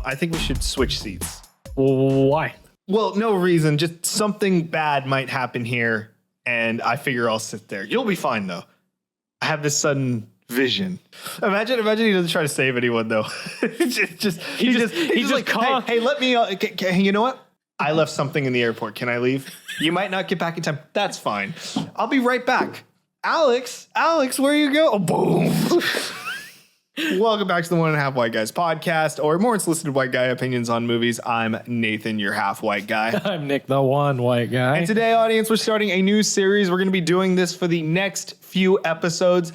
I think we should switch seats. Why? Well, no reason. Just something bad might happen here, and I figure I'll sit there. You'll be fine, though. I have this sudden vision. Imagine he doesn't try to save anyone, though. He's just like, hey, let me. You know what? I left something in the airport. Can I leave? You might not get back in time. That's fine. I'll be right back. Alex, where you go? Oh, boom. Welcome back to the 1.5 White Guys podcast, or more unsolicited white guy opinions on movies. I'm Nathan, your half white guy. I'm Nick, the one white guy. And today, audience, we're starting a new series. We're going to be doing this for the next few episodes.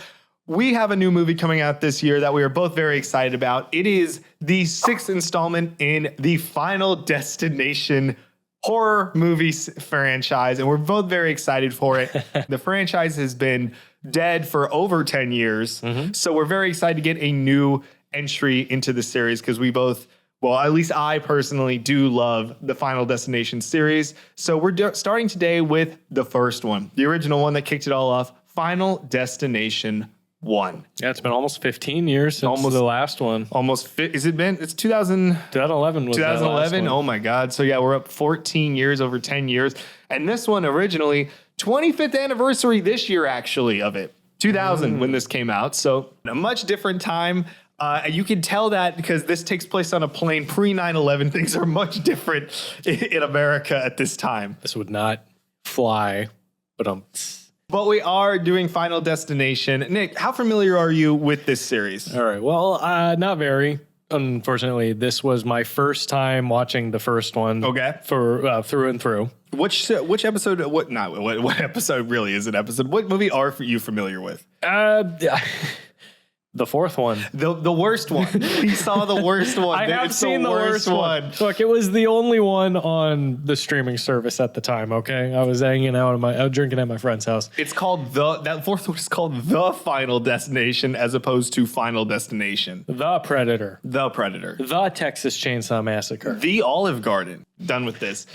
We have a new movie coming out this year that we are both very excited about. It is the 6th installment in the Final Destination horror movie franchise, and we're both very excited for it. The franchise has been dead for over 10 years, so we're very excited to get a new entry into the series because we both, well, at least I personally do love the Final Destination series. So we're starting today with the first one, the original one that kicked it all off, Final Destination 1. Yeah, it's been almost 15 years since the last one. Is it been? It's 2011 was 2011. Oh my God. So yeah, we're up 14 years, over 10 years. And this one originally, 25th anniversary this year, actually, of it. 2000 when this came out. So a much different time. You can tell that because this takes place on a plane pre 9/11. Things are much different in America at this time. This would not fly, But we are doing Final Destination. Nick, how familiar are you with this series? All right. Well, not very. Unfortunately, this was my first time watching the first one. Okay. For through and through. Which episode? What episode really is an episode? What movie are you familiar with? The fourth one. The worst one. He saw the worst one. I have seen the worst one. Look, it was the only one on the streaming service at the time, okay? I was hanging out I was drinking at my friend's house. It's called that fourth one is called The Final Destination as opposed to Final Destination. The Predator. The Predator. The Texas Chainsaw Massacre. The Olive Garden. Done with this.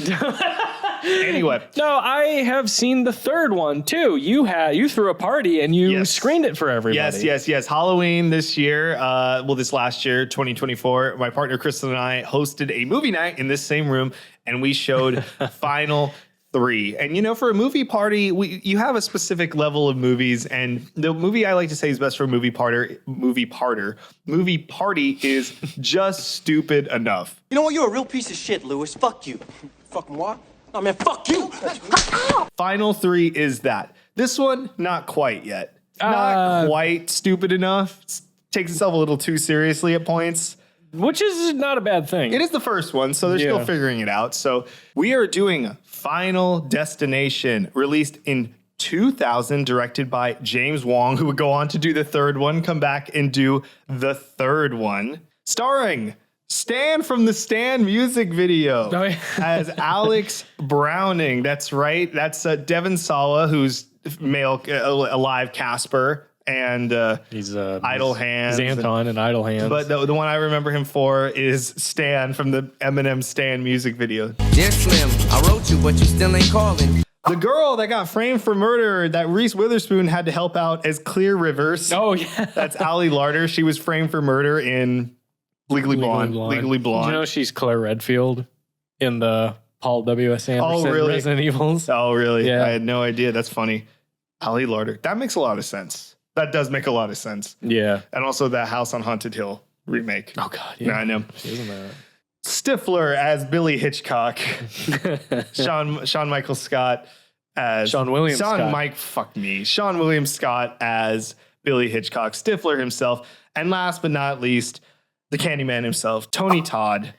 Anyway. No, I have seen the third one too. You threw a party and you screened it for everybody. Yes. Halloween this year, this last year, 2024, my partner Kristen and I hosted a movie night in this same room, and we showed Final 3. And for a movie party, you have a specific level of movies, and the movie I like to say is best for a movie party is just stupid enough. You know what? You're a real piece of shit, Lewis. Fuck you. Fucking what? Oh, man, fuck you. Final 3 is that. This one, not quite yet. Not quite stupid enough. Takes itself a little too seriously at points. Which is not a bad thing. It is the first one, so they're still figuring it out. So we are doing Final Destination, released in 2000, directed by James Wong, who would go on to do the third one, come back and do the third one, starring Stan from the Stan music video as Alex Browning. That's right. That's Devon Sawa, who's male, alive Casper, and he's Idle Hands. Xanton and Idle Hands. But the one I remember him for is Stan from the Eminem Stan music video. Dear Slim, I wrote you, but you still ain't calling. The girl that got framed for murder that Reese Witherspoon had to help out as Clear Rivers. Oh, yeah. That's Allie Larder. She was framed for murder in Legally Blonde. Legally Blonde. You know she's Claire Redfield in the Paul W.S. Anderson Resident Evils? Oh, really? Yeah. I had no idea. That's funny. Allie Larder. That makes a lot of sense. That does make a lot of sense. Yeah. And also that House on Haunted Hill remake. Oh, God. Yeah. I know. She isn't that. Stifler as Billy Hitchcock. Sean Michael Scott as... Sean William Scott. Sean William Scott as Billy Hitchcock. Stifler himself. And last but not least, the Candyman himself, Tony Todd,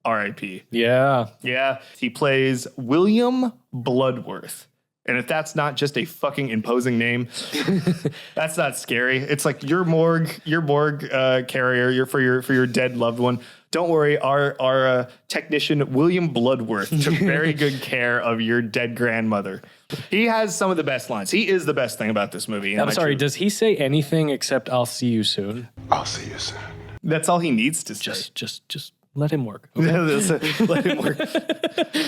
R.I.P. Yeah. Yeah. He plays William Bloodworth. And if that's not just a fucking imposing name, that's not scary. It's like your morgue carrier for your dead loved one. Don't worry, our technician William Bloodworth took very good care of your dead grandmother. He has some of the best lines. He is the best thing about this movie. I'm sorry, does he say anything except "I'll see you soon"? I'll see you soon. That's all he needs to say. Just Let him work. Okay? Let him work.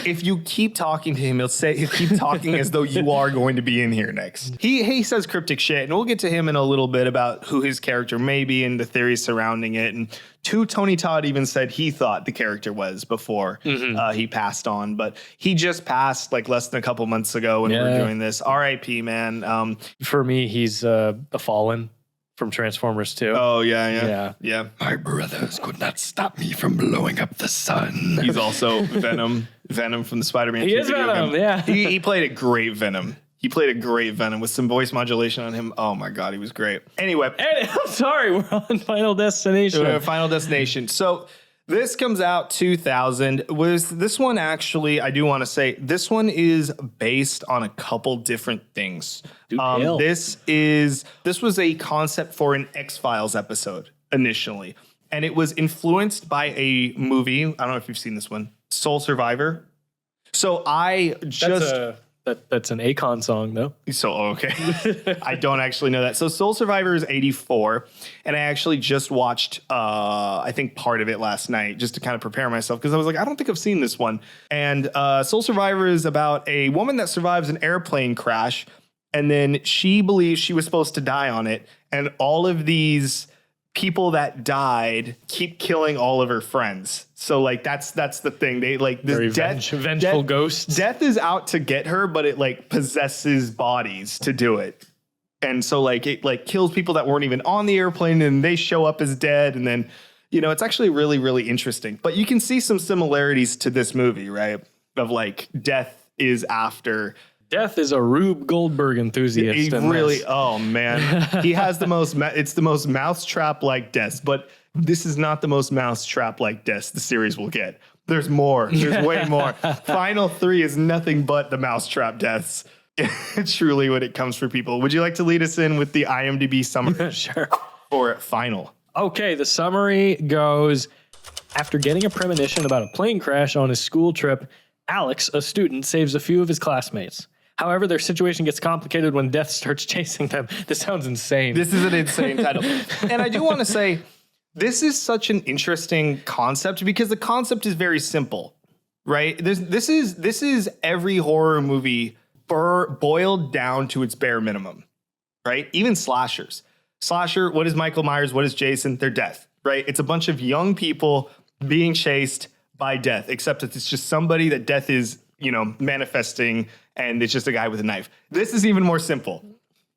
If you keep talking to him, he'll keep talking as though you are going to be in here next. He says cryptic shit, and we'll get to him in a little bit about who his character may be and the theories surrounding it. And Tony Todd even said he thought the character was before he passed on, but he just passed like less than a couple months ago when we were doing this. R.I.P. man. For me, he's the Fallen from Transformers 2. Oh, yeah. My brothers could not stop me from blowing up the sun. He's also Venom from the Spider-Man. He is Venom, yeah. He played a great Venom. He played a great Venom with some voice modulation on him. Oh my God, he was great. Anyway. I'm sorry, we're on Final Destination. Final Destination. So this comes out 2000. This one actually, I do want to say, this one is based on a couple different things. This was a concept for an X-Files episode initially. And it was influenced by a movie. I don't know if you've seen this one, Soul Survivor. So That's an Akon song, though. So, okay. I don't actually know that. So Soul Survivor is 84. And I actually just watched, I think, part of it last night just to kind of prepare myself because I was like, I don't think I've seen this one. And Soul Survivor is about a woman that survives an airplane crash. And then she believes she was supposed to die on it. And all of these people that died keep killing all of her friends. So like that's the thing. They like this vengeful ghosts. Death is out to get her, but it like possesses bodies to do it. And so like it like kills people that weren't even on the airplane and they show up as dead. And then, it's actually really, really interesting. But you can see some similarities to this movie, right? Of like death is after. Death is a Rube Goldberg enthusiast. He really, oh man, he has it's the most mousetrap-like death, but this is not the most mousetrap-like death the series will get. There's more. There's way more. Final 3 is nothing but the mousetrap deaths. Truly when it comes for people. Would you like to lead us in with the IMDB summary? Sure. For Final. Okay, the summary goes, after getting a premonition about a plane crash on his school trip, Alex, a student, saves a few of his classmates. However, their situation gets complicated when death starts chasing them. This sounds insane. This is an insane title. And I do want to say, this is such an interesting concept because the concept is very simple, right? This is every horror movie boiled down to its bare minimum, right? Even slashers. Slasher, what is Michael Myers? What is Jason? They're death, right? It's a bunch of young people being chased by death, except that it's just somebody that death is, manifesting, and it's just a guy with a knife. This is even more simple.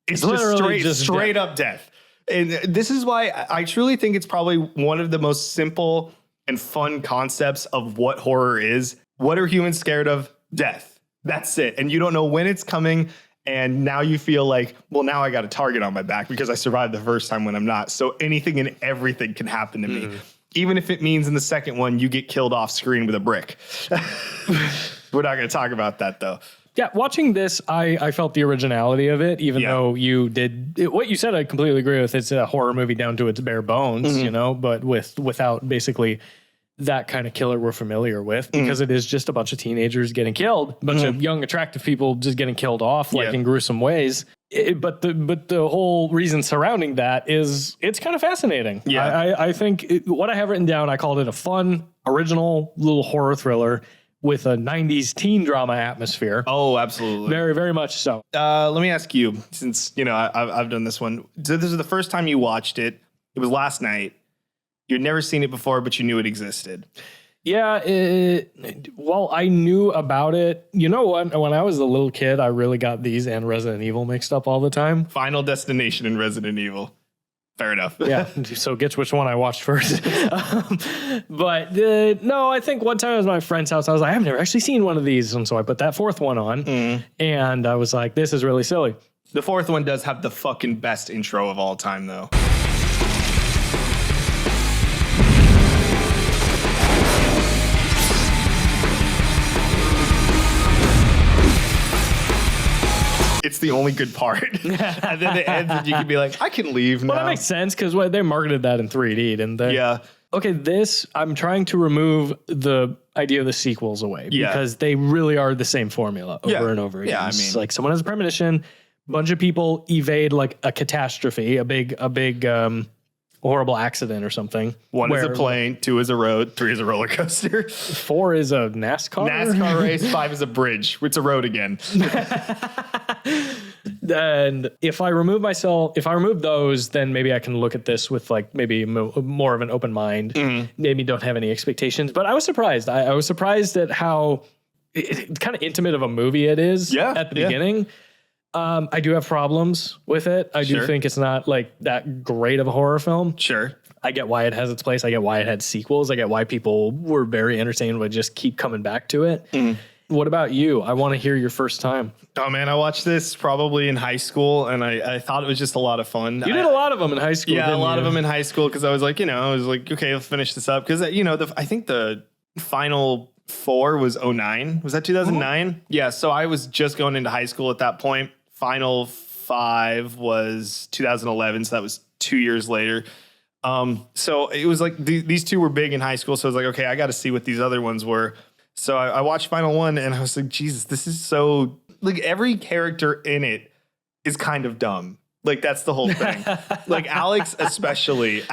It's just straight up death. And this is why I truly think it's probably one of the most simple and fun concepts of what horror is. What are humans scared of? Death. That's it. And you don't know when it's coming. And now you feel like, well, now I got a target on my back because I survived the first time when I'm not. So anything and everything can happen to me. Even if it means in the second one, you get killed off screen with a brick. We're not going to talk about that, though. Yeah, watching this, I felt the originality of it, even though you did what you said. I completely agree with. It's a horror movie down to its bare bones, but without basically that kind of killer we're familiar with, because it is just a bunch of teenagers getting killed, a bunch of young, attractive people just getting killed off in gruesome ways. But the whole reason surrounding that is it's kind of fascinating. Yeah, I think what I have written down, I called it a fun, original little horror thriller with a 90s teen drama atmosphere. Oh, absolutely. Very, very much so. Let me ask you, since, I've done this one. So this is the first time you watched it. It was last night. You'd never seen it before, but you knew it existed. Yeah. Well, I knew about it. You know what? When I was a little kid, I really got these and Resident Evil mixed up all the time. Final Destination and Resident Evil. Fair enough. Yeah. So guess which one I watched first. But no, I think one time I was at my friend's house. I was like, I've never actually seen one of these. And so I put that fourth one on and I was like, this is really silly. The fourth one does have the fucking best intro of all time, though. It's the only good part. And then it ends and you can be like, I can leave now. Well, that makes sense because they marketed that in 3D, didn't they? Yeah. Okay, I'm trying to remove the idea of the sequels away because they really are the same formula over and over again. Yeah, It's like someone has a premonition, bunch of people evade like a catastrophe, a big horrible accident or something. 1 is a where plane, 2 is a road, 3 is a roller coaster. 4 is a NASCAR. NASCAR race, 5 is a bridge. It's a road again. And if I remove those, then maybe I can look at this with like maybe more of an open mind. Maybe don't have any expectations. But I was surprised. I was surprised at how kind of intimate of a movie it is at the beginning. I do have problems with it. I do think it's not like that great of a horror film. Sure. I get why it has its place. I get why it had sequels. I get why people were very entertained but just keep coming back to it. What about you? I want to hear your first time. Oh man, I watched this probably in high school, and I thought it was just a lot of fun. You did a lot of them in high school. Yeah, a lot you? of them in high school because I was like, okay, let's finish this up because I think the final 4 was 2009. Was that 2009? Yeah, so I was just going into high school at that point. Final 5 was 2011, so that was 2 years later. So it was like these 2 were big in high school, so I was like, okay, I got to see what these other ones were. So I watched Final 1 and I was like, Jesus, this is so like every character in it is kind of dumb. Like that's the whole thing. Like Alex especially,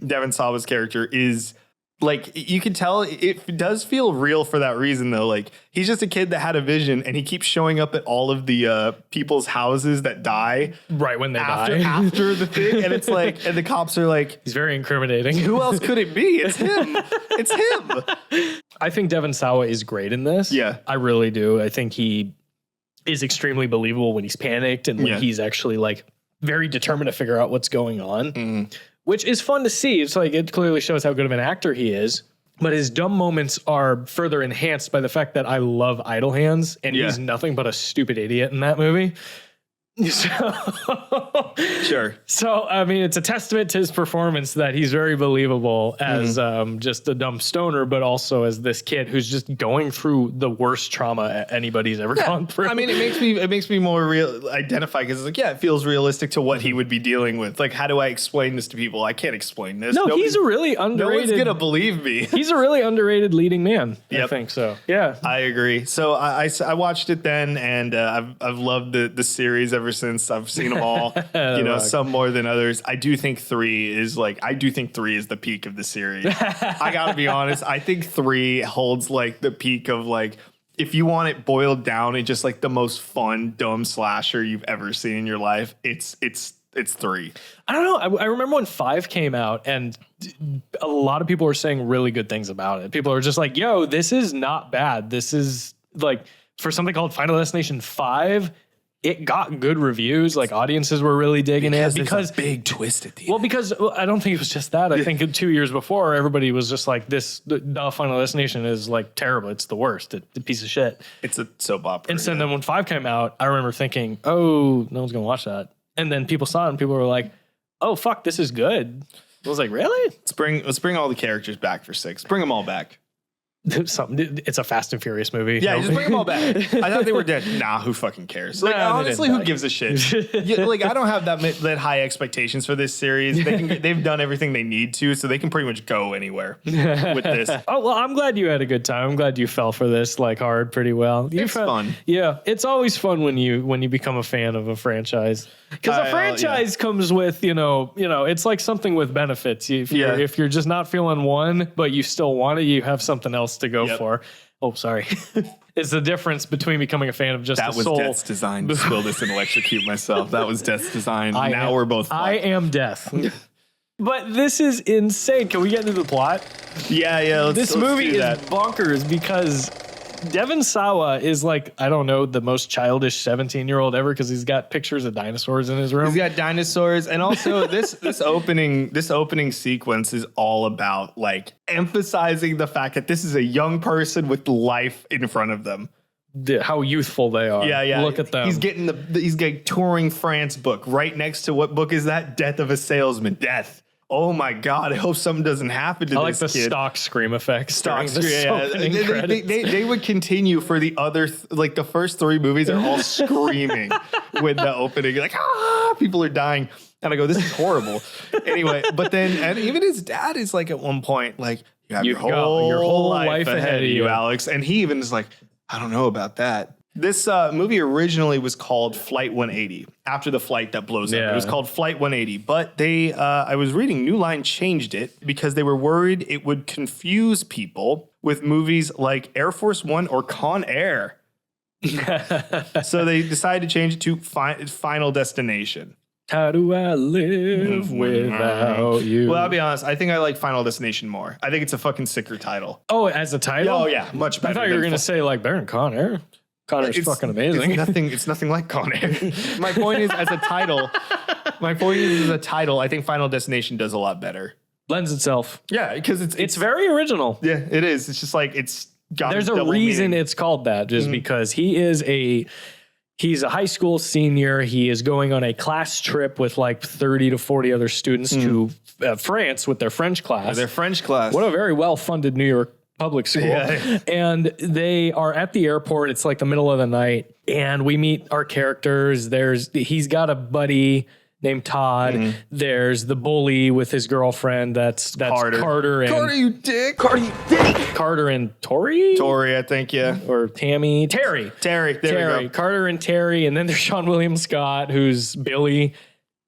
Devon Sawa's character is like, you can tell it does feel real for that reason though. Like he's just a kid that had a vision and he keeps showing up at all of the people's houses that die. Right when they die. After the thing. And it's like, and the cops are like, he's very incriminating. who else could it be? It's him. It's him. I think Devon Sawa is great in this. Yeah. I really do. I think he is extremely believable when he's panicked and when he's actually like very determined to figure out what's going on. Which is fun to see. It's like it clearly shows how good of an actor he is. But his dumb moments are further enhanced by the fact that I love Idle Hands, and he's nothing but a stupid idiot in that movie. Sure. So, I mean, it's a testament to his performance that he's very believable as just a dumb stoner, but also as this kid who's just going through the worst trauma anybody's ever gone through. I mean, it makes me more real identify because it's like, it feels realistic to what he would be dealing with. Like, how do I explain this to people? I can't explain this. No, he's a really underrated. No one's gonna believe me. He's a really underrated leading man. Yep. I think so. Yeah, I agree. So I watched it then, and I've loved the series ever since. I've seen them all. Some more than others. I do think 3 is the peak of the series. I gotta be honest. I think 3 holds like the peak of like, if you want it boiled down in just like the most fun dumb slasher you've ever seen in your life, it's 3. I don't know. I remember when 5 came out, and a lot of people were saying really good things about it. People are just like, "Yo, this is not bad. This is like for something called Final Destination 5." It got good reviews. Like audiences were really digging it because there's a big twist at the end. Well, because I don't think it was just that. I think 2 years before, everybody was just like, the Final Destination is like terrible. It's the worst. It's a piece of shit. It's a soap opera. And so then when 5 came out, I remember thinking, oh, no one's going to watch that. And then people saw it and people were like, oh, fuck, this is good. I was like, really? Let's bring all the characters back for 6. Bring them all back. It's a Fast and Furious movie. Yeah, just bring them all back. I thought they were dead. Nah, who fucking cares? Like, honestly, who gives a shit? Like, I don't have that high expectations for this series. They've done everything they need to, so they can pretty much go anywhere with this. Oh, well, I'm glad you had a good time. I'm glad you fell for this like hard pretty well. It's fun. Yeah, it's always fun when you become a fan of a franchise. Because a franchise comes with, it's like something with benefits. If you're just not feeling one, but you still want it, you have something else to go for. Oh, sorry. It's the difference between becoming a fan of just that the was soul. Death's design to spill this and electrocute myself. That was Death's design. We're both fucked. I am Death. But this is insane. Can we get into the plot? Yeah. This movie is bonkers because Devon Sawa is like, I don't know, the most childish 17-year-old ever because he's got pictures of dinosaurs in his room. He's got dinosaurs, and also this opening sequence is all about like emphasizing the fact that this is a young person with life in front of them. How youthful they are. Yeah. Look at them. He's getting touring France book right next to what book is that? Death of a Salesman. Death. Oh my God! I hope something doesn't happen to this kid. I like the stock scream effects. Stock scream. They would continue for the other, like the first 3 movies are all screaming with the opening. Like, people are dying. And I go, this is horrible. Anyway, but then, and even his dad is like at one point, like, you have your whole life ahead of you, Alex. And he even is like, I don't know about that. This movie originally was called Flight 180, after the flight that blows up. It was called Flight 180, but I was reading New Line changed it because they were worried it would confuse people with movies like Air Force One or Con Air. So they decided to change it to Final Destination. How do I live without you? Well, I'll be honest. I think I like Final Destination more. I think it's a fucking sicker title. Oh, as a title? Oh, yeah. Much better. I thought you were going to say like Baron Con Air. Con Air's fucking amazing. It's nothing like Con Air. My point is, as a title, I think Final Destination does a lot better. Lends itself. Yeah, because It's very original. Yeah, it is. It's just like it's got There's a reason meaning. it's called that, just because he's a high school senior. He is going on a class trip with like 30 to 40 other students to France with their French class. Their French class. What a very well-funded New York public school. Yeah. And they are at the airport. It's like the middle of the night. And we meet our characters. He's got a buddy named Todd. There's the bully with his girlfriend. That's Carter and Carter, you dick. Carter and Tori? Tori, I think, yeah. Or Tammy. Terry. There we go. Carter and Terry. And then there's Sean William Scott, who's Billy.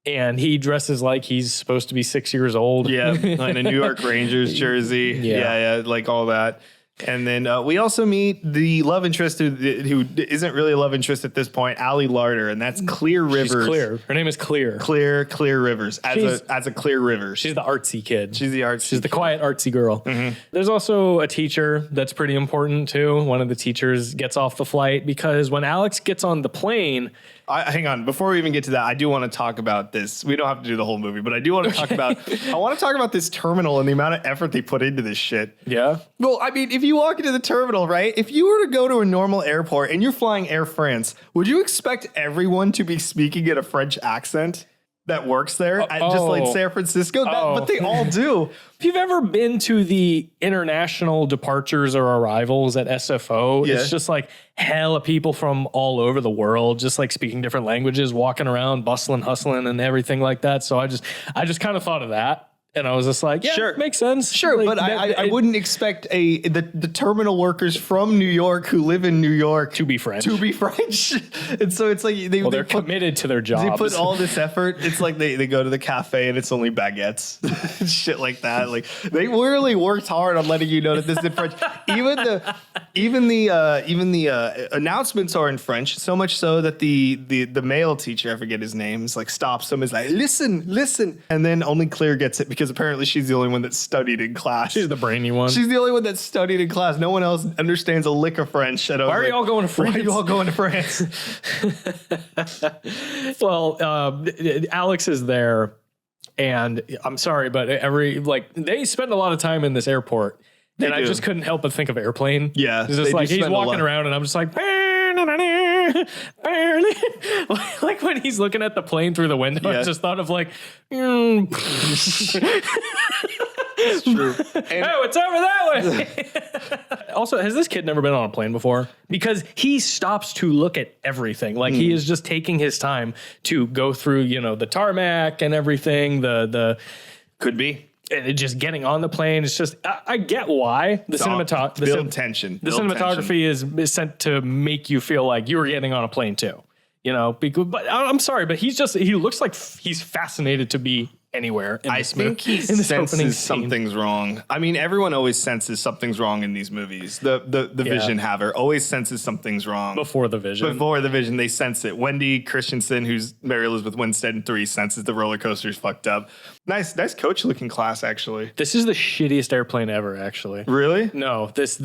And he dresses like he's supposed to be 6 years old. Yeah, in a New York Rangers jersey. Yeah, like all that. And then we also meet the love interest who isn't really a love interest at this point, Allie Larder, and that's Clear Rivers. She's Clear. Her name is Clear. Clear Rivers. As a Clear Rivers. She's the artsy kid. She's the quiet artsy girl. There's also a teacher that's pretty important too. One of the teachers gets off the flight because when Alex gets on the plane. Hang on, before we even get to that, I do want to talk about this. We don't have to do the whole movie, but I do want to talk about. I want to talk about this terminal and the amount of effort they put into this shit. Yeah. Well, I mean, if you walk into the terminal, right? If you were to go to a normal airport and you're flying Air France, would you expect everyone to be speaking in a French accent that works there at just like San Francisco? But they all do. If you've ever been to the international departures or arrivals at SFO, it's just like hella people from all over the world, just like speaking different languages, walking around, bustling, hustling, and everything like that. So I just kind of thought of that. And I was just like, yeah, sure, makes sense. Sure, like, but I wouldn't expect the terminal workers from New York who live in New York to be French. And so it's like they're committed to their jobs. They put all this effort. It's like they go to the cafe and it's only baguettes, shit like that. Like they really worked hard on letting you know that this is in French. Even the announcements are in French. So much so that the male teacher, I forget his name, is like stops them. Is like listen, and then only Claire gets it because apparently she's the only one that studied in class. She's the brainy one. She's the only one that studied in class. No one else understands a lick of French. Why are you all going to France? Why are you all going to France? Well, Alex is there, and I'm sorry, but they spend a lot of time in this airport, and I just couldn't help but think of Airplane. Yeah, it's just like he's walking around, and I'm just like. Like when he's looking at the plane through the window, I just thought of like, It's true. Oh, it's over that way. Also, has this kid never been on a plane before? Because he stops to look at everything. Like he is just taking his time to go through, the tarmac and everything. The could be. And just getting on the plane, it's just I get why the build tension. The cinematography is sent to make you feel like you were getting on a plane too, But I'm sorry, but he looks like he's fascinated to be anywhere in this movie. I think he senses something's wrong. I mean, everyone always senses something's wrong in these movies. The vision haver always senses something's wrong. Before the vision, they sense it. Wendy Christensen, who's Mary Elizabeth Winstead in 3, senses the roller coaster's fucked up. Nice coach looking class, actually. This is the shittiest airplane ever, actually. Really? No, this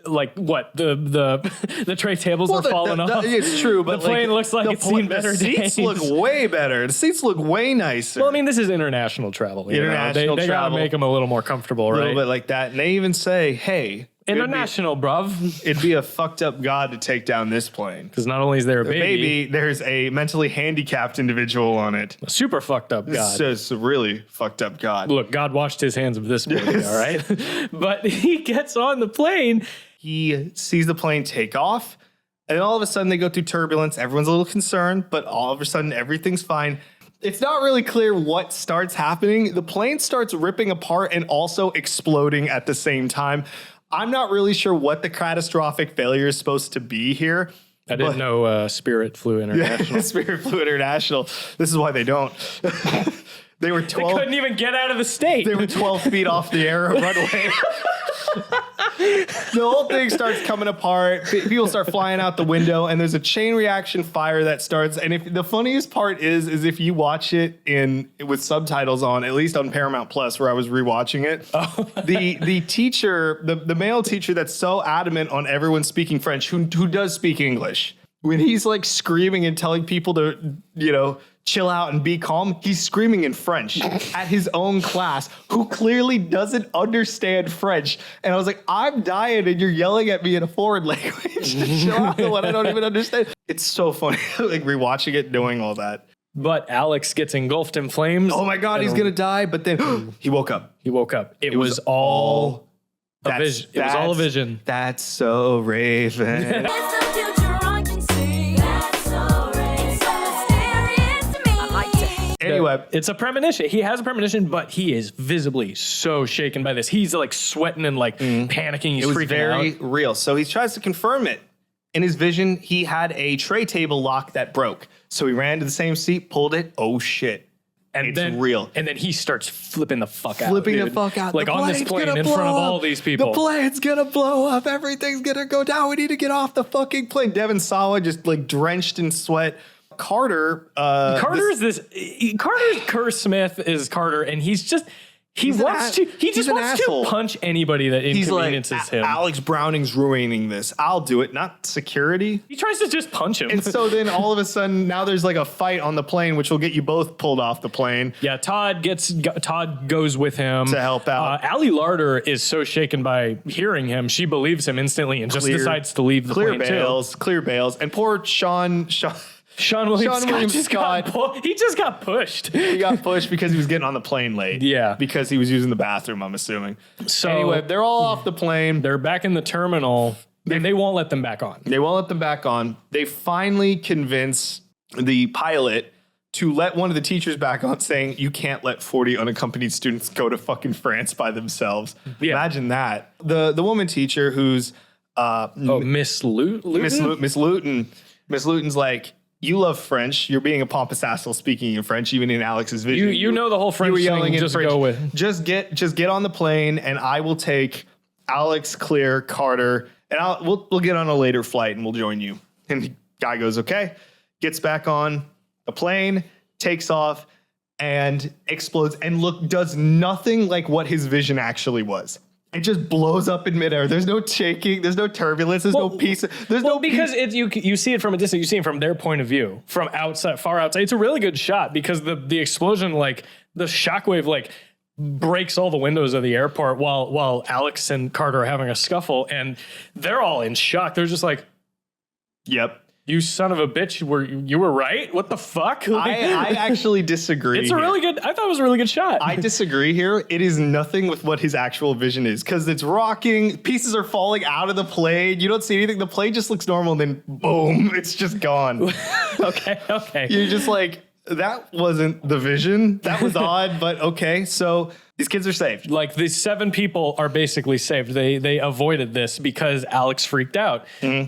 like what the tray tables are falling off. It's true, but the plane looks like it's seen better days. The seats look way better. The seats look way nicer. Well, I mean, this is international travel. They gotta make them a little more comfortable, right? A little bit like that. And they even say, hey, international, bruv. It'd be a fucked up god to take down this plane. Because not only is there a baby, there's a mentally handicapped individual on it. A super fucked up god. It's a really fucked up god. Look, God washed his hands of this movie, all right? But he gets on the plane. He sees the plane take off. And then all of a sudden they go through turbulence. Everyone's a little concerned, but all of a sudden everything's fine. It's not really clear what starts happening. The plane starts ripping apart and also exploding at the same time. I'm not really sure what the catastrophic failure is supposed to be here. I didn't know Spirit flew international. Spirit flew international. This is why they don't. They were 12. They couldn't even get out of the state. They were 12 feet off the air runway. The whole thing starts coming apart. People start flying out the window, and there's a chain reaction fire that starts. And if the funniest part is if you watch it with subtitles on, at least on Paramount Plus, where I was rewatching it, the teacher, the male teacher that's so adamant on everyone speaking French, who does speak English, when he's like screaming and telling people to, chill out and be calm, he's screaming in French at his own class, who clearly doesn't understand French. And I was like, I'm dying and you're yelling at me in a foreign language. Chill out, the one I don't even understand. It's so funny, like rewatching it, knowing all that. But Alex gets engulfed in flames. Oh my God, he's gonna die. But then he woke up. He woke up. It was all a vision. It was all a vision. That's so Raven. Anyway, it's a premonition. He has a premonition, but he is visibly so shaken by this. He's like sweating and like panicking. He's it was freaking very out. real. So he tries to confirm it. In his vision, he had a tray table lock that broke. So he ran to the same seat, pulled it. Oh shit. And it's then, real. And then he starts flipping the fuck out. Flipping dude. the fuck out. Like The on this plane's plane gonna in front of blow all up. these people. The plane's gonna blow up. Everything's gonna go down. We need to get off the fucking plane. Devin Sawa just like drenched in sweat. Carter. Carter's Kerr Smith is Carter, and he just wants to punch anybody that inconveniences him. Alex Browning's ruining this. I'll do it, not security. He tries to just punch him. And so then all of a sudden now there's like a fight on the plane, which will get you both pulled off the plane. Yeah, Todd goes with him to help out. Allie Larder is so shaken by hearing him, she believes him instantly and just decides to leave the plane too. Clear bails. And poor Sean William Scott. He just got pushed. He got pushed because he was getting on the plane late. Yeah. Because he was using the bathroom, I'm assuming. So anyway, they're all off the plane. They're back in the terminal, and they won't let them back on. They won't let them back on. They finally convince the pilot to let one of the teachers back on, saying, you can't let 40 unaccompanied students go to fucking France by themselves. Yeah. Imagine that. The woman teacher who's... Miss Luton? Miss Luton. Miss Luton's like... You love French. You're being a pompous asshole speing in French, even in Alex's vision. You know the whole French thing. Just go with. Just get on the plane, and I will take Alex, Clear, Carter, and we'll get on a later flight, and we'll join you. And the guy goes, okay. Gets back on a plane, takes off, and explodes, and does nothing like what his vision actually was. It just blows up in midair. There's no shaking. There's no turbulence. There's no peace. Because you see it from a distance. You see it from their point of view, from outside, far outside. It's a really good shot because the explosion, like the shockwave, like breaks all the windows of the airport while Alex and Carter are having a scuffle, and they're all in shock. They're just like, "Yep, you son of a bitch, you were right? What the fuck?" I actually disagree. I thought it was a really good shot. I disagree here. It is nothing with what his actual vision is, because it's rocking. Pieces are falling out of the plane. You don't see anything. The plane just looks normal, and then boom, it's just gone. Okay. You're just like, that wasn't the vision. That was odd, but okay. So these kids are saved. Like these 7 people are basically saved. They avoided this because Alex freaked out.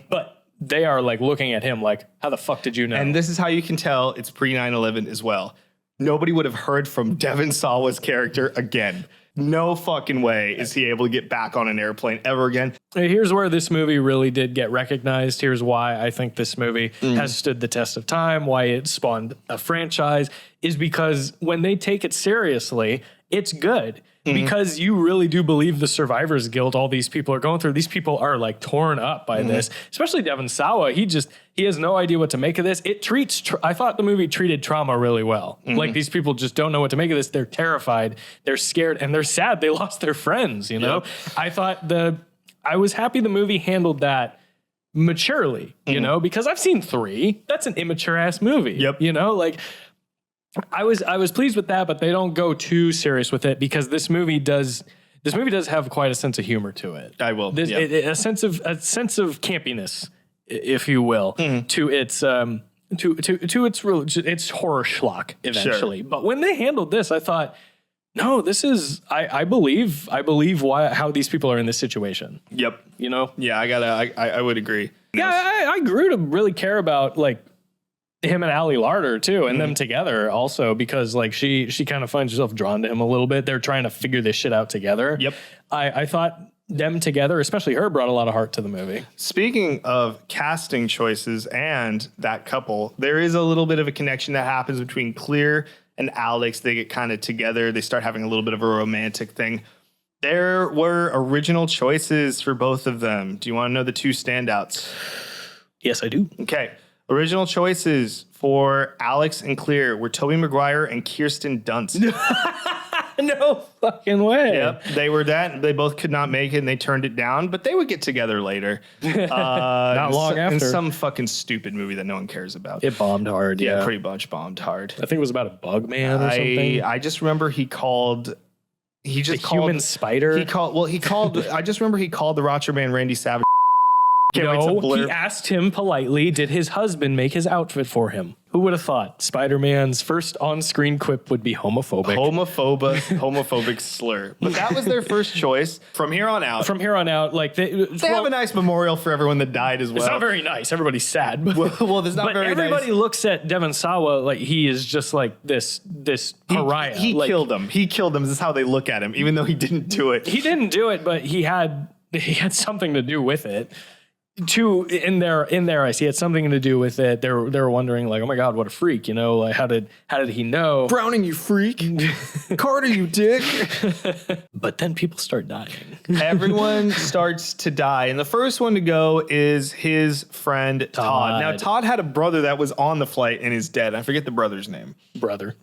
But they are like looking at him like, how the fuck did you know? And this is how you can tell it's pre 9/11 as well. Nobody would have heard from Devin Sawa's character again. No fucking way is he able to get back on an airplane ever again. Here's where this movie really did get recognized. Here's why I think this movie has stood the test of time, why it spawned a franchise, is because when they take it seriously, it's good. Because you really do believe the survivor's guilt all these people are going through. These people are like torn up by this, especially Devin Sawa. He has no idea what to make of this. I thought the movie treated trauma really well. Like these people just don't know what to make of this. They're terrified, they're scared, and they're sad. They lost their friends, you know? Yep. I was happy the movie handled that maturely, you know, because I've seen 3. That's an immature ass movie. Yep. You know, like I was pleased with that, but they don't go too serious with it because this movie does have quite a sense of humor to it. I will. A sense of campiness, if you will, to its to its horror schlock eventually. Sure. But when they handled this, I thought, no, this is I believe how these people are in this situation. Yep. You know? Yeah, I would agree. darkness. Yeah, I grew to really care about like him and Ali Larder too, and them together also, because like she kind of finds herself drawn to him a little bit. They're trying to figure this shit out together. Yep. I thought them together, especially her, brought a lot of heart to the movie. Speaking of casting choices and that couple, there is a little bit of a connection that happens between Clear and Alex. They get kind of together. They start having a little bit of a romantic thing. There were original choices for both of them. Do you want to know the two standouts? Yes, I do. Okay. Original choices for Alex and Clear were Tobey Maguire and Kirsten Dunst. No fucking way. Yep, they were that. They both could not make it, and they turned it down. But they would get together later. Not long after. in some fucking stupid movie that no one cares about. It bombed hard. Yeah, Pretty much bombed hard. I think it was about a bug man or something. I just remember he called. He just The called human spider. He called. Well, he called. I just remember he called the Roger Man Randy Savage. Can't wait to No, blur. he asked him politely, did his husband make his outfit for him? Who would have thought Spider-Man's first on-screen quip would be homophobic? Homophobic slur. But that was their first choice. From here on out. From here on out, like They have a nice memorial for everyone that died as well. It's not very nice. Everybody's sad. well, there's not but very everybody nice. looks at Devon Sawa like he is just like this pariah. He Like, killed him. He killed him. This is how they look at him, even though he didn't do it. He didn't do it, but he had something to do with it. In their eyes, he had something to do with it. They were wondering like, oh my God, what a freak, you know? Like how did he know? Browning, you freak. Carter, you dick. But then people start dying. Everyone starts to die. And the first one to go is his friend Todd. Now, Todd had a brother that was on the flight and is dead. I forget the brother's name. Brother.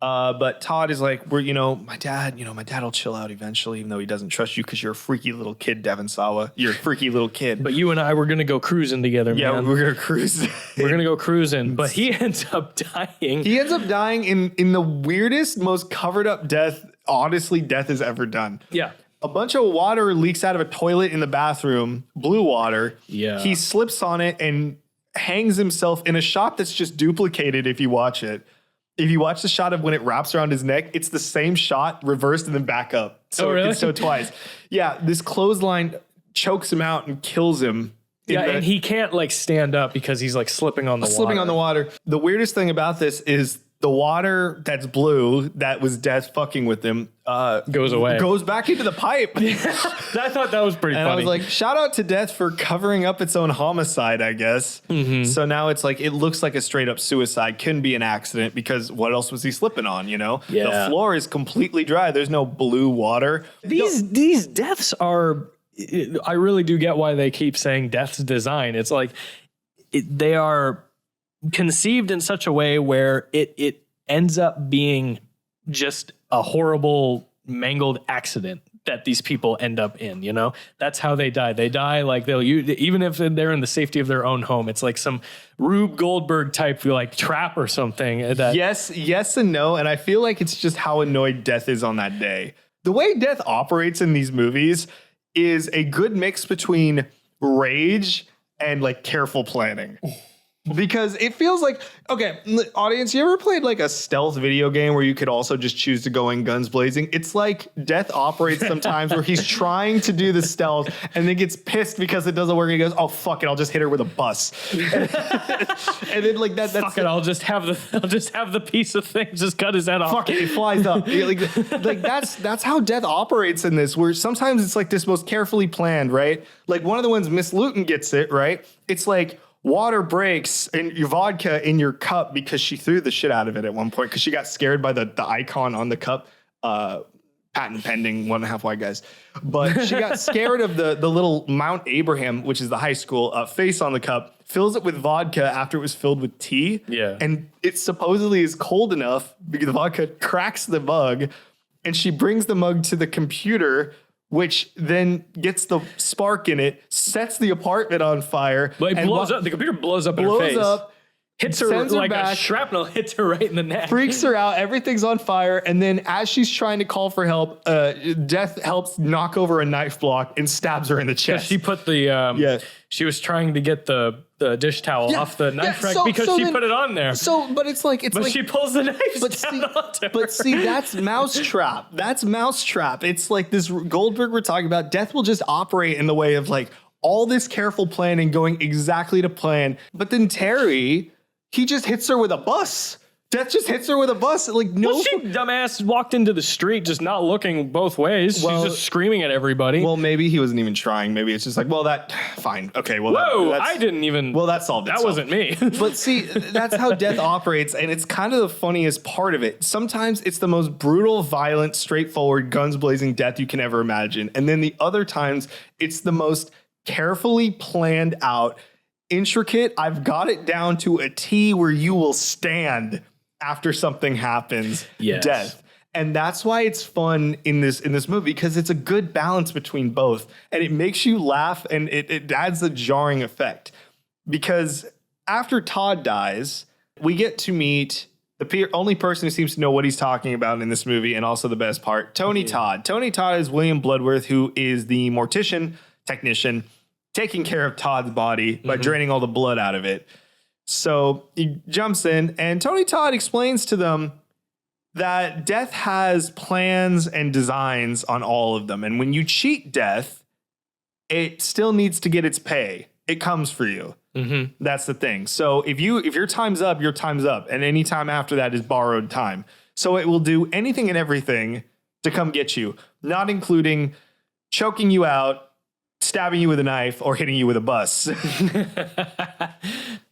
But Todd is like, my dad will chill out eventually, even though he doesn't trust you because you're a freaky little kid, Devon Sawa. You're a freaky little kid. But you and I were going to go cruising together, yeah, man. we're going to cruise. We're going to go cruising. But he ends up dying. He ends up dying in the weirdest, most covered up death, honestly, death has ever done. Yeah. A bunch of water leaks out of a toilet in the bathroom, blue water. Yeah. He slips on it and hangs himself in a shot that's just duplicated if you watch it. If you watch the shot of when it wraps around his neck, it's the same shot reversed and then back up. So really? So twice. Yeah, this clothesline chokes him out and kills him. Yeah, and he can't like stand up because he's like slipping on the water. Slipping on the water. The weirdest thing about this is the water that's blue that was death fucking with him goes away. Goes back into the pipe. I thought that was pretty And funny. I was like, shout out to death for covering up its own homicide, I guess. Mm-hmm. So now it's like, it looks like a straight up suicide. Couldn't be an accident because what else was he slipping on, you know? Yeah. The floor is completely dry. There's no blue water. These deaths are, I really do get why they keep saying death's design. It's like they are conceived in such a way where it ends up being just a horrible mangled accident that these people end up in, you know? That's how they die. They die like even if they're in the safety of their own home, it's like some Rube Goldberg type like trap or something. Yes and no. And I feel like it's just how annoyed death is on that day. The way death operates in these movies is a good mix between rage and like careful planning. Because it feels like, okay, audience, you ever played like a stealth video game where you could also just choose to go in guns blazing? It's like death operates sometimes where he's trying to do the stealth and then gets pissed because it doesn't work. He goes, oh, fuck it, I'll just hit her with a bus. And then like that's Fuck it, I'll just have the piece of thing just cut his head off. fuck it, he flies up. like that's how death operates in this, where sometimes it's like this most carefully planned, right? Like one of the ones Miss Luton gets it, right? It's like water breaks and your vodka in your cup because she threw the shit out of it at one point because she got scared by the icon on the cup. Patent pending, 1.5 white guys. But she got scared of the little Mount Abraham, which is the high school, face on the cup, fills it with vodka after it was filled with tea. Yeah. And it supposedly is cold enough because the vodka cracks the mug and she brings the mug to the computer, which then gets the spark in it, sets the apartment on fire. Like blows up. The computer blows up in her face. Blows up. Hits her sends her like back. a shrapnel hits her right in the neck. Freaks her out. Everything's on fire. And then as she's trying to call for help, Death helps knock over a knife block and stabs her in the chest. She put the she was trying to get the dish towel off the knife rack because she put it on there. But it's like But she pulls the knife But down onto her. But see, that's Mouse Trap. That's Mouse Trap. It's like this Goldberg we're talking about. Death will just operate in the way of like, all this careful planning going exactly to plan. But then Terry, he just hits her with a bus. Death just hits her with a bus. Like, no. Well, she dumbass walked into the street just not looking both ways. Well, she's just screaming at everybody. Well, maybe he wasn't even trying. Maybe it's just like, well, fine. Okay, well, whoa, that's, I didn't even. well, that solved that itself. wasn't me. But see, that's how Death operates, and it's kind of the funniest part of it. Sometimes it's the most brutal, violent, straightforward, guns blazing death you can ever imagine. And then the other times, it's the most carefully planned out, intricate, I've got it down to a T where you will stand after something happens, Yes. death. And that's why it's fun in this movie, because it's a good balance between both. And it makes you laugh, and it adds a jarring effect. Because after Todd dies, we get to meet the only person who seems to know what he's talking about in this movie, and also the best part, Tony Todd. Tony Todd is William Bloodworth, who is the mortician technician taking care of Todd's body by draining all the blood out of it. So he jumps in, and Tony Todd explains to them that Death has plans and designs on all of them. And when you cheat Death, it still needs to get its pay. It comes for you. That's the thing. So if your time's up, your time's up. And any time after that is borrowed time. So it will do anything and everything to come get you, not including choking you out, stabbing you with a knife, or hitting you with a bus.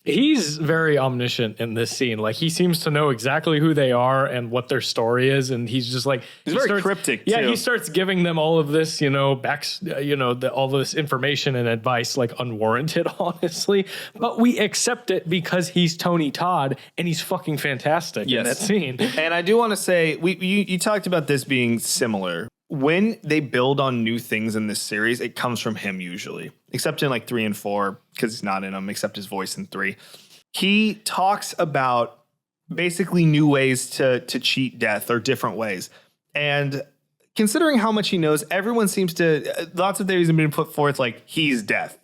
He's very omniscient in this scene. Like, he seems to know exactly who they are and what their story is, and he's just like He's very cryptic, Yeah, too. he starts giving them all of this, all this information and advice, like, unwarranted, honestly. But we accept it because he's Tony Todd, and he's fucking fantastic in that scene. And I do want to say, you talked about this being similar. When they build on new things in this series, it comes from him usually, except in like 3 and 4, because he's not in them, except his voice in 3. He talks about basically new ways to cheat Death, or different ways. And considering how much he knows, everyone seems to, lots of theories have been put forth like, he's Death.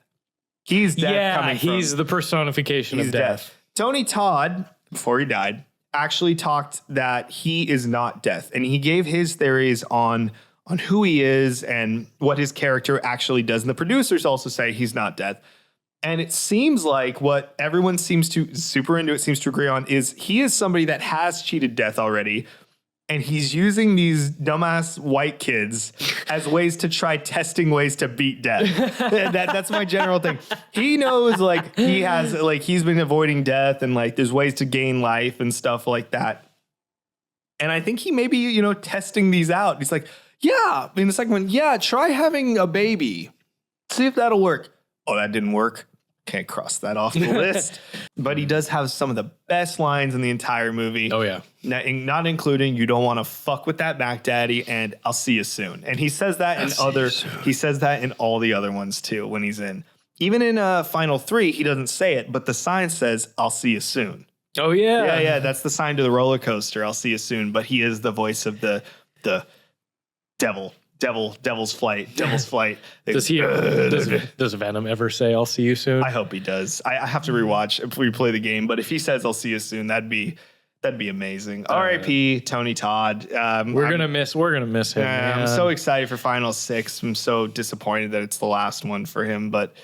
He's Death coming from. He's the personification of death. Tony Todd, before he died, actually talked that he is not Death. And he gave his theories on who he is and what his character actually does. And the producers also say he's not Death. And it seems like what everyone seems to agree on is he is somebody that has cheated Death already. And he's using these dumbass white kids as ways to try testing ways to beat Death. That's my general thing. He knows, like, he's been avoiding Death, and like there's ways to gain life and stuff like that. And I think he may be, testing these out. He's like, yeah, in the second one, yeah, try having a baby. See if that'll work. Oh, that didn't work. Can't cross that off the list. But he does have some of the best lines in the entire movie. Oh, yeah. Not including, you don't want to fuck with that Mac Daddy, and I'll see you soon. And he says that he says that in all the other ones too when he's in. Even in Final 3, he doesn't say it, but the sign says, I'll see you soon. Oh, yeah. Yeah, that's the sign to the roller coaster. I'll see you soon. But he is the voice of the Devil's Flight. Does Venom ever say, I'll see you soon? I hope he does. I have to rewatch if we play the game, but if he says I'll see you soon, that'd be amazing. R.I.P. Tony Todd. We're gonna miss him. I'm so excited for Final 6. I'm so disappointed that it's the last one for him, but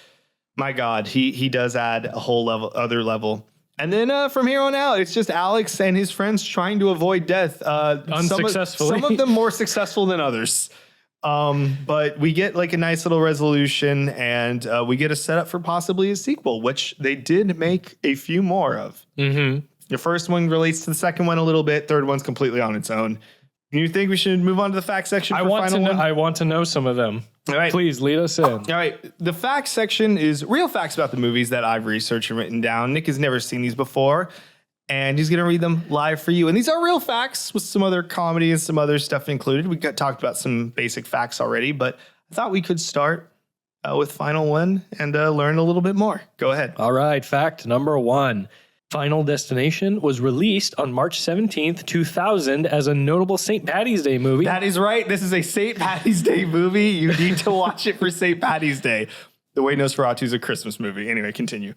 my God, he does add a whole other level. And then from here on out, it's just Alex and his friends trying to avoid Death. Unsuccessfully. Some of them more successful than others. But we get like a nice little resolution, and we get a setup for possibly a sequel, which they did make a few more of. Mm-hmm. The first one relates to the second one a little bit. Third one's completely on its own. You think we should move on to the fact section? I want to know some of them. All right. Please lead us in. All right. The facts section is real facts about the movies that I've researched and written down. Nick has never seen these before, and he's going to read them live for you. And these are real facts with some other comedy and some other stuff included. We talked about some basic facts already, but I thought we could start with Final One and learn a little bit more. Go ahead. All right. Fact number 1. Final Destination was released on March 17th, 2000 as a notable St. Paddy's Day movie. That is right. This is a St. Paddy's Day movie. You need to watch it for St. Paddy's Day. The way Nosferatu is a Christmas movie. Anyway, continue.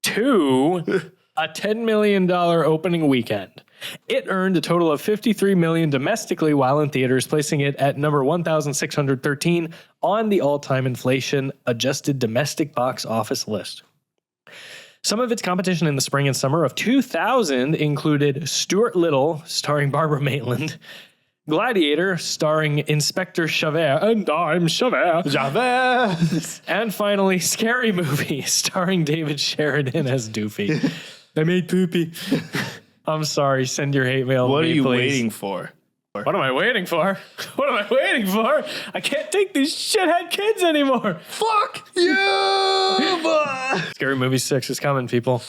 2, a $10 million opening weekend. It earned a total of $53 million domestically while in theaters, placing it at number 1,613 on the all-time inflation-adjusted domestic box office list. Some of its competition in the spring and summer of 2000 included Stuart Little, starring Barbara Maitland, Gladiator, starring Inspector Javert, and I'm Javert. Javert. And finally, Scary Movie, starring David Sheridan as Doofy. I made poopy. I'm sorry, send your hate mail What to me, are you please. waiting for? What am I waiting for? What am I waiting for? I can't take these shithead kids anymore. Fuck you! Scary Movie 6 is coming, people.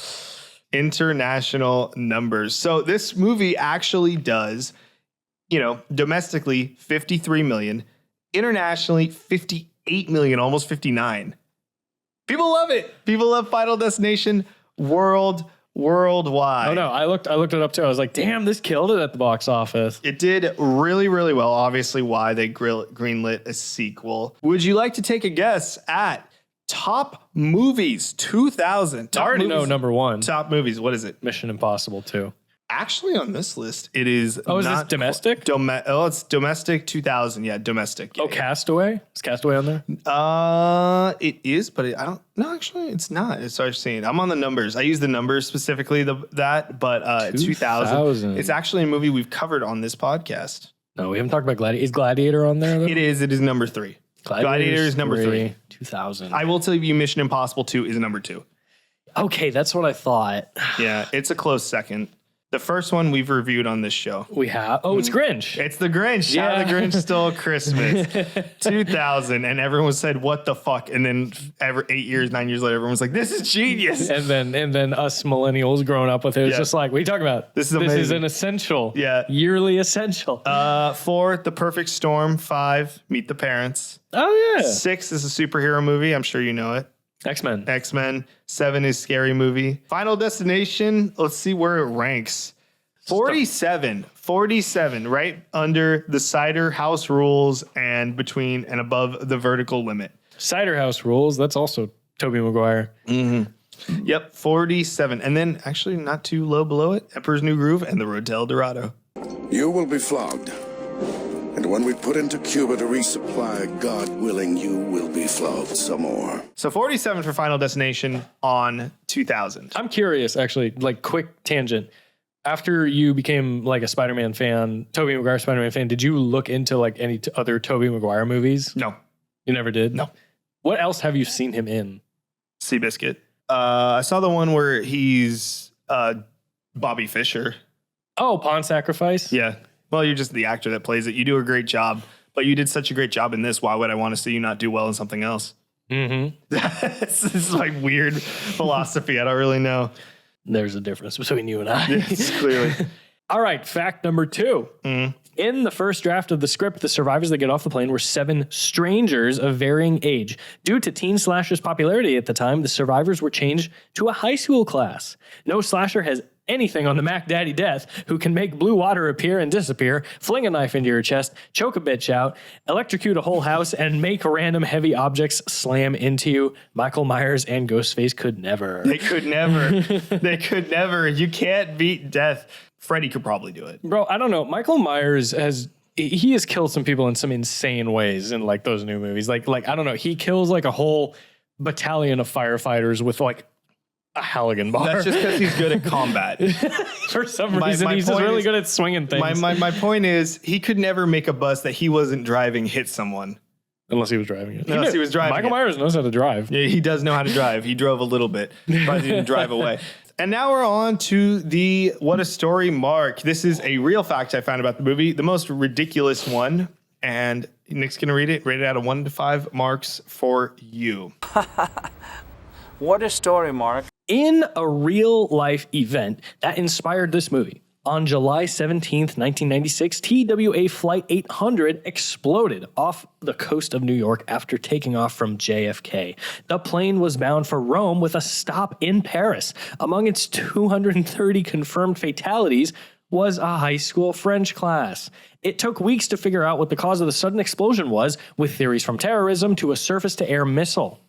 International numbers. So this movie actually does, domestically 53 million, internationally 58 million, almost 59. People love it. People love Final Destination worldwide. Oh no, I looked it up too. I was like, damn, this killed it at the box office. It did really, really well. Obviously, why they greenlit a sequel. Would you like to take a guess at top movies 2000? I already know number one. Top movies. What is it? Mission Impossible 2. Actually, on this list, it is. Oh, is this domestic? It's domestic 2000. Yeah, domestic. Yeah, Oh, Castaway? Is Castaway on there? It is, but I don't. No, actually, it's not. It's I've seen. I'm on the numbers. I use the numbers specifically. But 2000. It's actually a movie we've covered on this podcast. No, we haven't talked about Gladiator. Is Gladiator on there? Though? It is. It is number 3. Gladiator is number 3. 2000. I will tell you, Mission Impossible 2 is number 2. Okay, that's what I thought. Yeah, it's a close second. The first one we've reviewed on this show. We have. Oh, it's Grinch. It's the Grinch. Yeah. How the Grinch Stole Christmas. 2000. And everyone said, what the fuck? And then 9 years later, everyone was like, this is genius. And then us millennials growing up with it, it's just like, what are you talking about? This is amazing. This is an essential. Yeah. Yearly essential. 4, The Perfect Storm. 5, Meet the Parents. Oh, yeah. 6 is a superhero movie. I'm sure you know it. X-Men. X-Men. 7 is Scary Movie. Final Destination. Let's see where it ranks. 47, right under the Cider House Rules and between and above the vertical limit. Cider House Rules. That's also Tobey Maguire. Mm-hmm. Yep, 47. And then actually not too low below it, Emperor's New Groove and The Road to El Dorado. You will be flogged. And when we put into Cuba to resupply, God willing, you will be flogged some more. So 47 for Final Destination on 2000. I'm curious, actually, like quick tangent. After you became like a Spider-Man fan, Tobey Maguire Spider-Man fan, did you look into like any other Tobey Maguire movies? No. You never did? No. What else have you seen him in? Seabiscuit. I saw the one where he's Bobby Fischer. Oh, Pawn Sacrifice? Yeah. Well, you're just the actor that plays it. You do a great job, but you did such a great job in this. Why would I want to see you not do well in something else? Mm-hmm. This is like weird philosophy. I don't really know. There's a difference between you and I. Yes, clearly. All right, fact number 2. In the first draft of the script, the survivors that get off the plane were 7 strangers of varying age. Due to teen slashers' popularity at the time, the survivors were changed to a high school class. No slasher has anything on the Mac Daddy Death, who can make blue water appear and disappear, fling a knife into your chest, choke a bitch out, electrocute a whole house, and make random heavy objects slam into you. Michael Myers and Ghostface could never. They could never. They could never. You can't beat death. Freddy could probably do it. Bro, I don't know. Michael Myers has killed some people in some insane ways in like those new movies. Like I don't know. He kills like a whole battalion of firefighters with like a Halligan bar. That's just because he's good at combat. For some reason, he's just really good at swinging things. My point is, he could never make a bus that he wasn't driving hit someone. Unless he was driving it. Unless he was driving Michael it. Myers knows how to drive. Yeah, he does know how to drive. He drove a little bit, but he didn't drive away. And now we're on to the What a Story mark. This is a real fact I found about the movie, the most ridiculous one. And Nick's going to read it. Rate it out of 1 to 5 marks for you. What a story, Mark. In a real life event that inspired this movie, on July 17th, 1996, TWA Flight 800 exploded off the coast of New York after taking off from JFK. The plane was bound for Rome with a stop in Paris. Among its 230 confirmed fatalities was a high school French class. It took weeks to figure out what the cause of the sudden explosion was, with theories from terrorism to a surface-to-air missile.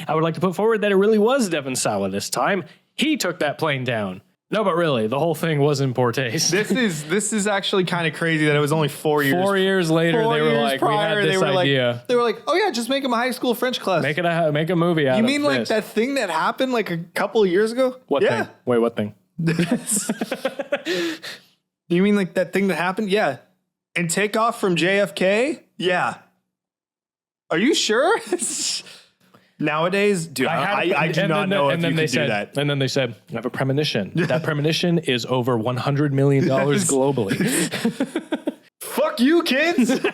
I would like to put forward that it really was Devon Sawa this time. He took that plane down. No, but really, the whole thing was in poor taste. This is actually kind of crazy that it was only 4 years. 4 years later, Four they were years like, prior, we had this idea. They were like, oh yeah, just make him a high school French class. Make a movie out You of mean like this. that thing that happened like a couple of years ago? What yeah. thing? Wait, what thing? You mean like that thing that happened? Yeah. And Takeoff from JFK? Yeah. Are you sure? Nowadays, dude, I do not know if you can do that. And then they said, I have a premonition. That premonition is over $100 million globally. Fuck you, kids.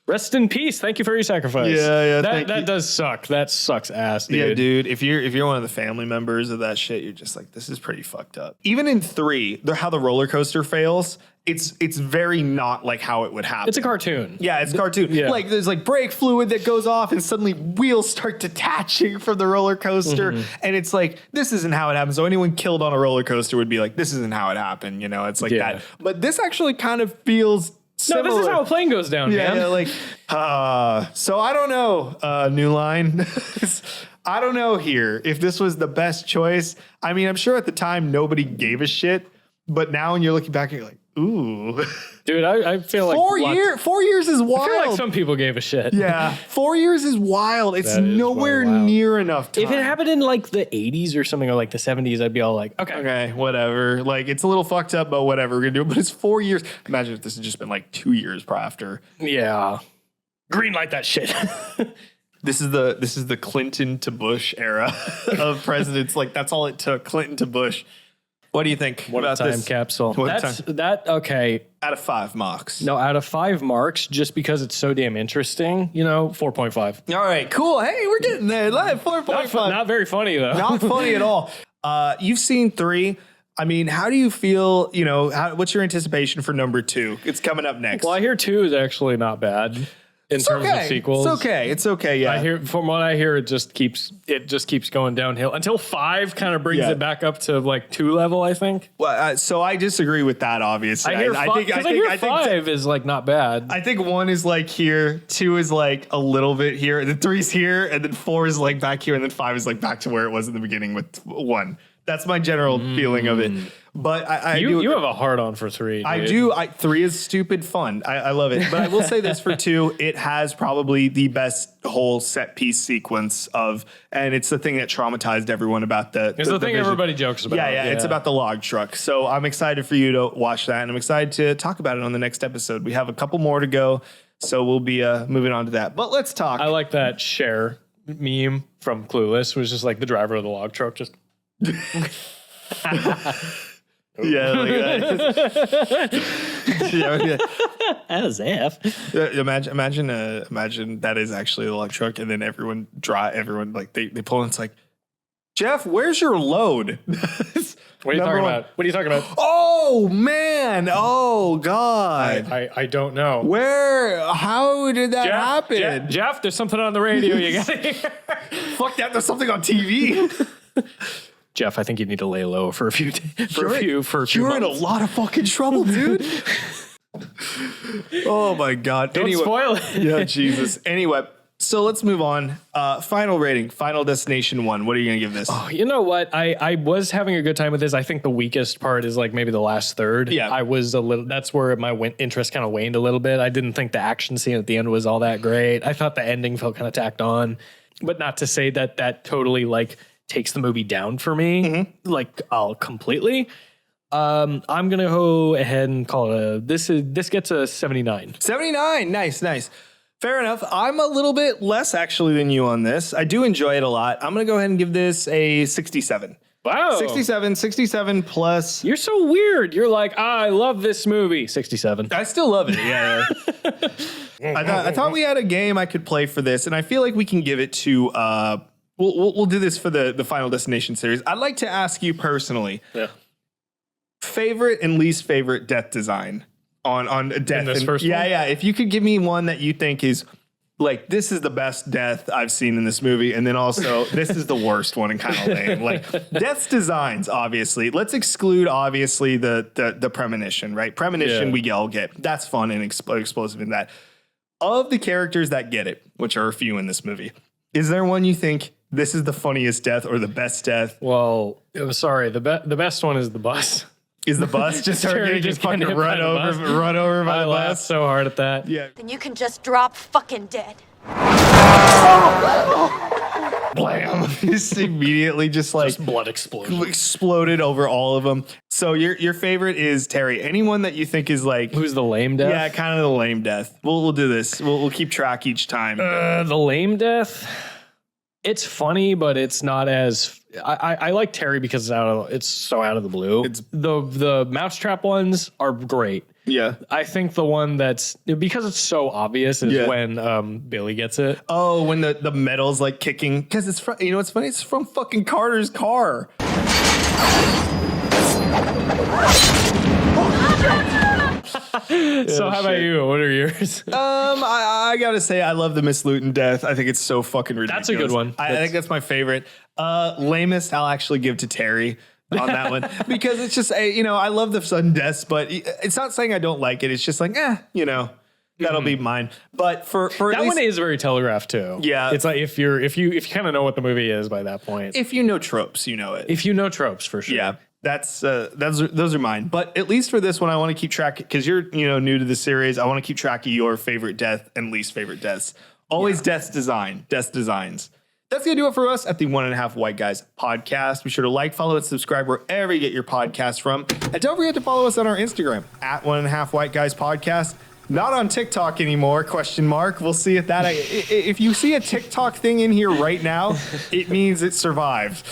Rest in peace. Thank you for your sacrifice. Yeah, That does suck. That sucks ass, dude. Yeah, dude. If you're one of the family members of that shit, you're just like, this is pretty fucked up. Even in 3, how the roller coaster fails, it's very not like how it would happen. It's a cartoon. Yeah, it's a cartoon. Yeah. Like there's like brake fluid that goes off and suddenly wheels start detaching from the roller coaster. And it's like, this isn't how it happens. So anyone killed on a roller coaster would be like, this isn't how it happened. You know, it's like that. But this actually kind of feels similar. No, this is how a plane goes down, man. Yeah, like, so I don't know, New Line. I don't know here if this was the best choice. I mean, I'm sure at the time nobody gave a shit. But now when you're looking back, you're like, ooh. Dude, I feel like 4 years is wild. I feel like some people gave a shit. Yeah, 4 years is wild. It's nowhere wild. near enough time. If it happened in like the 80s or something, or like the 70s, I'd be all like, okay, whatever. Like, it's a little fucked up, but whatever. We're going to do it. But it's 4 years. Imagine if this had just been like 2 years after. Yeah. Green light that shit. This is the Clinton to Bush era of presidents. Like, that's all it took. Clinton to Bush. What do you think What about a time this? capsule. What Okay. Out of 5 marks. No, out of 5 marks, just because it's so damn interesting, 4.5. All right, cool. Hey, we're getting there. 4.5. Not very funny, though. Not funny at all. You've seen 3. I mean, how do you feel, what's your anticipation for number 2? It's coming up next. Well, I hear 2 is actually not bad. In terms of sequels, It's okay. Yeah. From what I hear, it just keeps going downhill until 5 kind of brings it back up to like 2 level, I think. Well, so I disagree with that. Obviously, I hear 5 is like not bad. I think 1 is like here, 2 is like a little bit here, and then 3's here, and then 4 is like back here, and then 5 is like back to where it was in the beginning with 1. That's my general feeling of it. But you have a hard on for 3. Dude. I do. 3 is stupid fun. I love it. But I will say this for 2, it has probably the best whole set piece sequence and it's the thing that traumatized everyone about the thing vision. Everybody jokes about. Yeah, it's about the log truck. So I'm excited for you to watch that, and I'm excited to talk about it on the next episode. We have a couple more to go, so we'll be moving on to that. But let's talk. I like that Cher meme from Clueless, was just like the driver of the log truck, just. Yeah, like that. As if. Imagine that is actually the log truck, and then everyone like they pull in. It's like, Jeff, where's your load? What are you talking about? What are you talking about? Oh man! Oh god! I don't know. How did that happen? Jeff, there's something on the radio. You got it. Fuck that! There's something on TV. Jeff, I think you need to lay low for a few days. You're in a lot of fucking trouble, dude. Oh my god! Don't spoil it. Yeah, Jesus. Anyway, so let's move on. Final rating, Final Destination 1. What are you gonna give this? Oh, you know what? I was having a good time with this. I think the weakest part is like maybe the last third. Yeah, I was a little. That's where my interest kind of waned a little bit. I didn't think the action scene at the end was all that great. I thought the ending felt kind of tacked on, but not to say that totally like takes the movie down for me, like completely. I'm gonna go ahead and call it this gets a 79. 79. Nice. Fair enough. I'm a little bit less actually than you on this. I do enjoy it a lot. I'm gonna go ahead and give this a 67. Wow. 67 plus. You're so weird. You're like, I love this movie. 67. I still love it. Yeah. I thought we had a game I could play for this, and I feel like we can give it to we'll do this for the Final Destination series. I'd like to ask you personally. Yeah. Favorite and least favorite death design on death. In this first one? Yeah. If you could give me one that you think is like, this is the best death I've seen in this movie, and then also this is the worst one and kind of lame. Like death's designs, obviously. Let's exclude obviously the premonition, right? Premonition we all get. That's fun and explosive in that. Of the characters that get it, which are a few in this movie, is there one you think this is the funniest death or the best death. Well, I'm sorry. The best one is the bus. Is the bus just Terry just getting fucking hit by run the over by I the laughed bus? so hard at that. Yeah. Then you can just drop fucking dead. Blam. Just immediately just like Just blood explosion. exploded over all of them. So your favorite is Terry. Anyone that you think is like Who's the lame death? yeah, kind of the lame death. We'll do this. We'll keep track each time. The lame death. It's funny, but it's not as. I like Terry because it's so out of the blue. It's the mousetrap ones are great. yeah. I think the one that's because it's so obvious is when Billy gets it. Oh, when the metal's like kicking because it's from what's funny? It's from fucking Carter's car. So how about you? What are yours? I gotta say I love the Miss Luton death. I think it's so fucking ridiculous. That's a good one. I think that's my favorite. Lamest I'll actually give to Terry on that one because it's just I love the sudden deaths, but it's not saying I don't like it. It's just like that'll be mine. But for that at least, one is very telegraphed too. Yeah. It's like if you kind of know what the movie is by that point. if you know tropes, you know it. If you know tropes for sure. Yeah. Those are mine. But at least for this one, I want to keep track because you're new to the series. I want to keep track of your favorite death and least favorite deaths. Always deaths designs. That's gonna do it for us at the 1.5 White Guys podcast. Be sure to like, follow, and subscribe wherever you get your podcasts from. And don't forget to follow us on our Instagram at 1.5 White Guys podcast. Not on TikTok anymore, ? We'll see if that if you see a TikTok thing in here right now, it means it survived.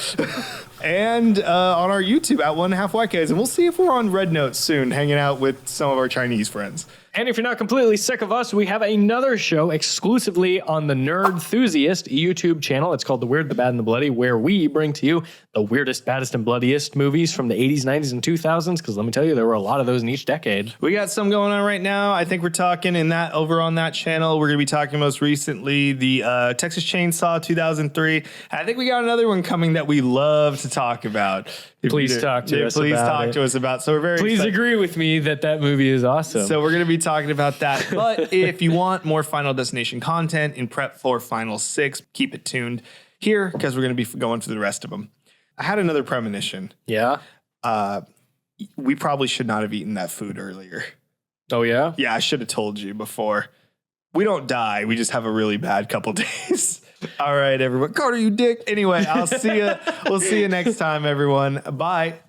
And on our YouTube at 1.5 White Guys. And we'll see if we're on Red Note soon, hanging out with some of our Chinese friends. And if you're not completely sick of us, we have another show exclusively on the Nerd Enthusiast YouTube channel. It's called The Weird, the Bad, and the Bloody, where we bring to you the weirdest, baddest, and bloodiest movies from the 80s, 90s, and 2000s. Because let me tell you, there were a lot of those in each decade. We got some going on right now. I think we're talking over on that channel. We're going to be talking most recently the Texas Chainsaw 2003. I think we got another one coming that we love to talk about. Please talk to us Please about talk it. to us about. So we're very Please excited. agree with me that movie is awesome. So we're going to be talking about that. But if you want more Final Destination content in prep for Final 6, keep it tuned here because we're going to be going through the rest of them. I had another premonition. yeah. We probably should not have eaten that food earlier. Oh, yeah? Yeah, I should have told you before. We don't die. We just have a really bad couple days. All right, everyone. Carter, you dick. Anyway, I'll see you. We'll see you next time, everyone. Bye.